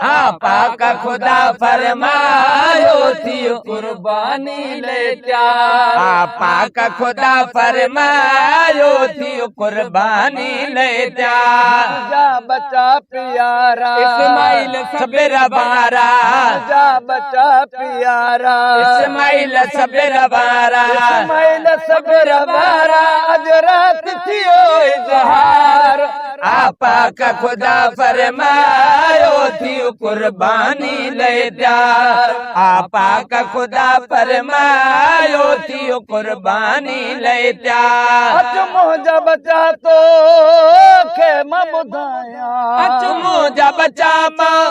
आपा का खुदा फरमायो थी कुर्बानी ले तैयार। आपा का खुदा फरमायो थी कुर्बानी ले तैयार। जा बच्चा प्यारा इस्माइल सबेर बारा, जा बच्चा प्यारा इस्माइल सबेर बारा, इस्माइल सबेर बारा अज रात थियो इजहार। आपा का खुदा फरमायो थी कुर्बानी ले तैयार। आपा का खुदा फरमायो थी कुर्बानी ले तैयार। अच मुंहिंजा बच्चा तो खे मां ॿुधायां, अच मुंहिंजा बच्चा मां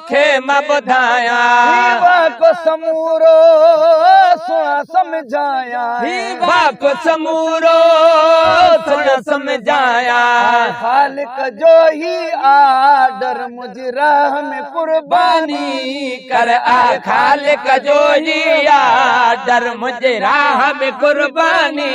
खे मां ॿुधायां। को समूरो सुणा समझाया, को समूरो सुणा समझाया। खालिक जो ही आर्डर मुझ राह में कुर्बानी कर आ, खालिक जो ही आर्डर मुझे राह में कुर्बानी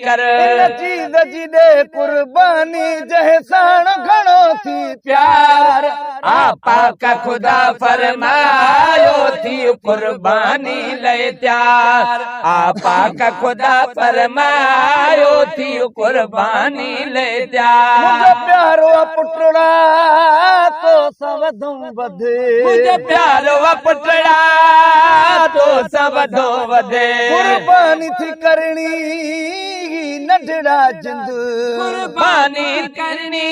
कर। इन चीज जी दे कुर्बानी जहे साण घणो थी प्यार। आपा का खुदा फरमायो थी कुर्बानी ले तैयार। आपा का खुदा फरमायो थी कुर्बानी ले तैयार। मुझे प्यारो पुटड़ा तो सवधो वधे, मुझे प्यारो पुटड़ा तो सवधो वधे। कुर्बानी थी करनी नंढड़ा जिंद, कुर्बानी करनी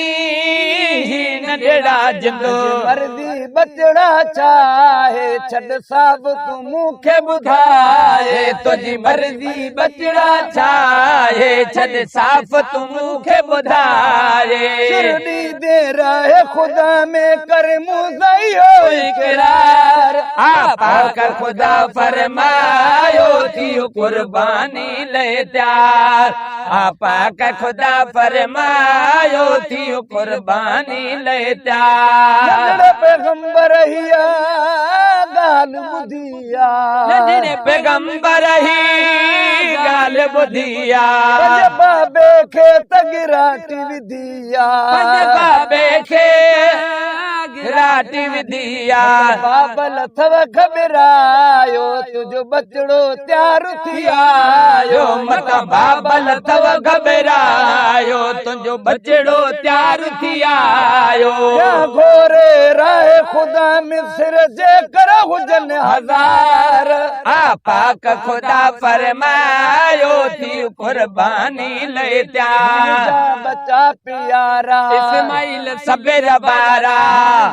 नंढड़ा जिंद। मर्दी बचड़ा चाहे छड़ सब तू मूंखे ॿुधाए। तुझी मर्जी बचड़ा चाहे छड़ साफ तू मूंखे ॿुधाए। शिरडी दे रहे खुदा में कर मुज़इयो इकरार। आपा का खुदा फरमायो थी कुर्बानी ले तैयार। आपा का खुदा फरमायो थी कुर्बानी ले तैयार। नंढड़े पैगंबर हिया गाल बुधिया, नंढड़े पैगंबर ही गाल बुधिया। बाबे खे तगिराटी विधिया, बाबे खे राटी विधिया। बाबल थव घबरायो तुझो बचड़ो त्यार थी आयो। मत बाबल थव घबरायो तुझो बचड़ो त्यार थी आयो। घोरे राहे खुदा मिस्र जे कर हुजन हजार। आपा का खुदा फरमायो थी कुर्बानी ले तैयार। बच्चा प्यारा इस्माइल सबेर बारा,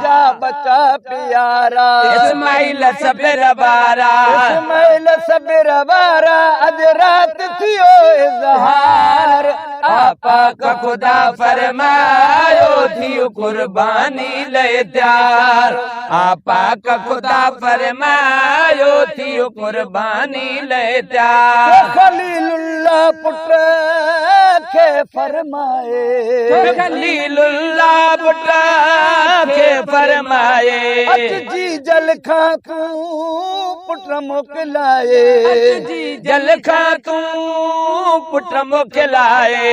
जा बच्चा प्यारा इस्माइल सबेर बारा, इस्माइल सबेर बारा अज रात थियो इजहार। आपा का खुदा फरमायो थी कुर्बानी ले तैयार। आपा का खुदा फरमायो थी कुर्बानी ले तैयार। खलीलुल्लाह पुट खे फरमाए, खलीलुल्लाह पुट खे फरमाए। अच जी जल खां तू पुट मोकिलाए, जी जल खां तू पुट मोकिलाए।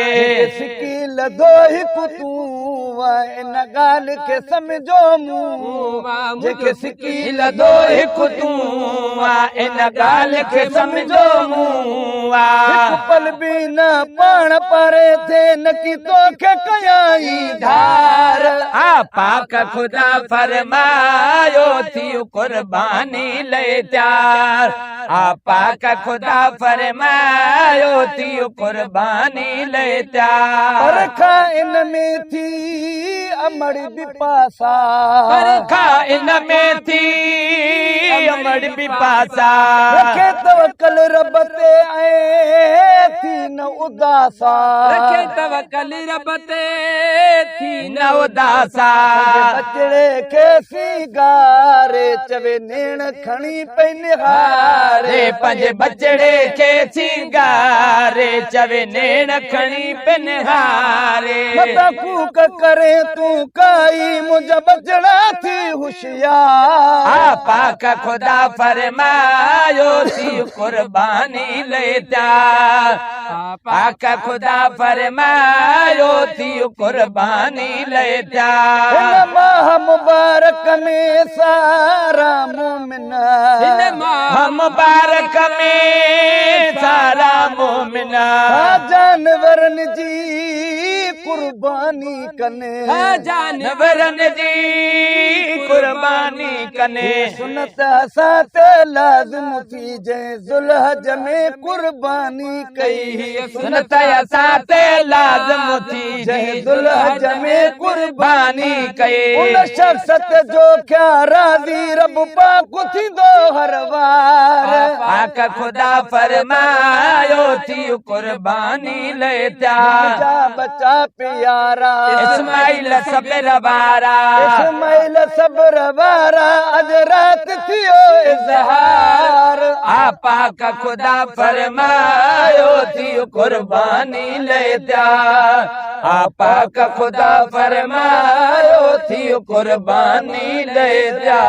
सिकील दो हिकु तू इन ॻाल्हि खे सम्झो मूं। जेके सिकील दो हिकु तू इन ॻाल्हि खे सम्झो मूं। हिकु पल बि न पाण परे थे न की तोखे कयाई धार। आपा का खुदा फरमायो थी कुर्बानी ले तैयार। आपा का खुदा फरमायो थी कुर्बानी ले तैयार। परखा इन में थी अमड़ बिपासा, परखा इन में थी अमड़ बिपासा। रखे तवक्कल रब ते ऐं थी न उदासा, रखे तवक्कल रब ते थी न उदासा। बचड़े खे सिंगारे चवे नेण खणी पई निहारे। पंज बचड़े खे सिंगारे चवे नेण खणी पे निहारे। मता कूक करे तू काई मुंहिंजा बचड़ा थी होशियार। आपा का खुदा फरमायो थी कुर्बानी लेता पाक खुदा फरमायो थी कुर्बानी लेता माह मुबारक में सारा मोमिना मुबारक में सारा मोमिना जानवरन जी कुर्बानी कने जानवरन जी कुर्बानी कने सुनत साते लाज़िम थी जंहिं ज़ुल्हज में कुर्बानी कई सुनत साते लाज़िम थी जंहिं ज़ुल्हज में कुर्बानी कई उन शख्स ते जो क्या राज़ी रब पाक थींदो हर वार पाक खुदा फरमायो थी कुर्बानी लेता बचा प्यारा इस्माइल सब्र वारा इस्माइल सब्र वारा अज रात थियो इज़हार पाक खुदा फरमायो थी कुर्बानी लेता पाक खुदा फरमायो थी कुर्बानी लेता